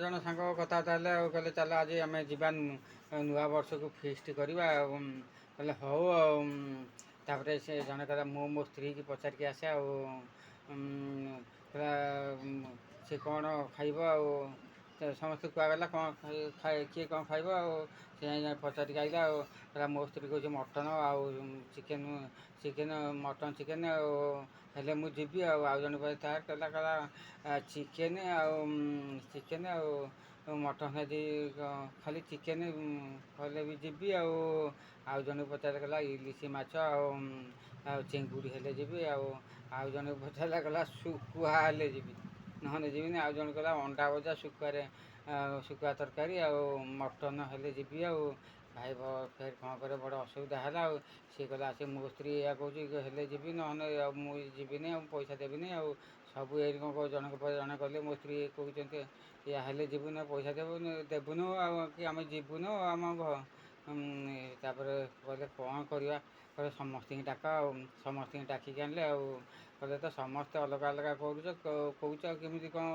ଜଣ ସାଙ୍ଗ କଥାବାର୍ତ୍ତା ହେଲେ ଆଉ କହିଲେ ଚାଲ ଆଜି ଆମେ ଯିବା ନୂଆ ବର୍ଷକୁ ଫିଷ୍ଟ କରିବା ଆଉ କହିଲେ ହଉ ଆଉ ତାପରେ ସେ ଜଣେ କହିଲା ମୁଁ ମୋ ସ୍ତ୍ରୀକି ପଚାରିକି ଆସେ ଆଉ କହିଲା ସେ କ'ଣ ଖାଇବ ଆଉ ସମସ୍ତେ କୁହାଗଲା କ'ଣ କିଏ କ'ଣ ଖାଇବ ଆଉ ସେ ପଚାରିକି ଆଇଲା ଆଉ କହିଲା ମୋ ସ୍ତ୍ରୀ କହୁଛି ମଟନ୍ ଆଉ ଚିକେନ୍ ମଟନ୍ ଚିକେନ୍ ଆଉ ହେଲେ ମୁଁ ଯିବି ଆଉ ଜଣେ କହିଲା ତାର କହିଲା ଚିକେନ୍ ଆଉ ମଟନ୍ ଆଜି ଖାଲି ଚିକେନ୍ ହେଲେ ବି ଯିବି ଆଉ ଜଣକୁ ପଚାରିଲା କହିଲା ଇଲିଶି ମାଛ ଆଉ ଚିଙ୍ଗୁଡ଼ି ହେଲେ ଯିବି ଆଉ ଜଣକୁ ପଚାରିଲା କହିଲା ଶୁଖୁଆ ହେଲେ ଯିବି ନହେଲେ ଯିବିନି ଆଉ ଜଣେ କହିଲା ଅଣ୍ଡା ଭଜା ଶୁଖୁଆ ତରକାରୀ ଆଉ ମଟନ୍ ହେଲେ ଯିବି ଆଉ ଭାଇ ଫେର କ'ଣ କରିବ ବଡ଼ ଅସୁବିଧା ହେଲା ଆଉ ସିଏ କହିଲା ସେ ମୋ ସ୍ତ୍ରୀ ଏଇଆ କହୁଛି ହେଲେ ଯିବି ନହେଲେ ଆଉ ମୁଁ ଯିବିନି ଆଉ ପଇସା ଦେବିନି ଆଉ ସବୁ ଏଇଠି କ'ଣ ଜଣଙ୍କ ପରେ ଜଣେ କଲେ ମୋ ସ୍ତ୍ରୀ କହୁଛନ୍ତି ଏଇଆ ହେଲେ ଯିବୁନି ପଇସା ଦେବୁନୁ ଆଉ କି ଆମେ ଯିବୁନୁ ତାପରେ କହିଲେ କ'ଣ କରିବା କହିଲେ ସମସ୍ତଙ୍କୁ ଡାକ ଆଉ ସମସ୍ତଙ୍କୁ ଡାକିକି ଆଣିଲେ ଆଉ କହିଲେ ତ ସମସ୍ତେ ଅଲଗା ଅଲଗା କହୁଛ ଆଉ କେମିତି କ'ଣ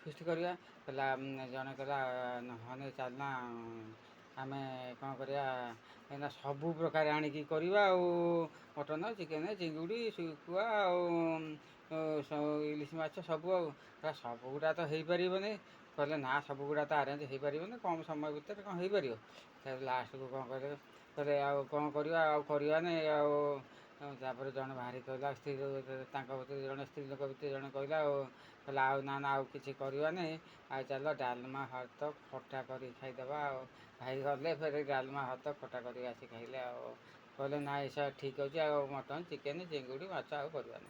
ଫିଷ୍ଟ କରିବା କହିଲା ଜଣେ କହିଲା ନହେଲେ ଚାଲନା ଆମେ କ'ଣ କରିବା ଏଇନା ସବୁ ପ୍ରକାର ଆଣିକି କରିବା ଆଉ ମଟନ୍ ଚିକେନ୍ ଚିଙ୍ଗୁଡ଼ି ଶୁଖୁଆ ଆଉ ଇଲିଶି ମାଛ ସବୁ ଆଉ ସବୁଗୁଡ଼ା ତ ହେଇପାରିବନି କହିଲେ ନା ସବୁଗୁଡ଼ା ତ ଆରେଞ୍ଜ ହେଇପାରିବନି କମ୍ ସମୟ ଭିତରେ କ'ଣ ହେଇପାରିବ ଲାଷ୍ଟକୁ କ'ଣ କହିଲେ ଆଉ କ'ଣ କରିବା ଆଉ କରିବାନି ଆଉ ତାପରେ ଜଣେ ଭାରି କହିଲା ତାଙ୍କ ଭିତରେ ଜଣେ ସ୍ତ୍ରୀ ଲୋକ ଭିତରେ ଜଣେ କହିଲା କହିଲା ଆଉ ନା ଆଉ କିଛି କରିବାନି ଆଉ ଚାଲ ଡାଲମା ଭାତ ଖଟା କରି ଖାଇଦେବା ଆଉ ଭାଇ ଗଲେ ଫେରେ ଡାଲମା ଭାତ ଖଟା କରିକି ଆସି ଖାଇଲେ ଆଉ କହିଲେ ନା ଏସବୁ ଠିକ୍ ଅଛି ଆଉ ମଟନ୍ ଚିକେନ୍ ଚିଙ୍ଗୁଡ଼ି ମାଛ ଆଉ କରିବାନି।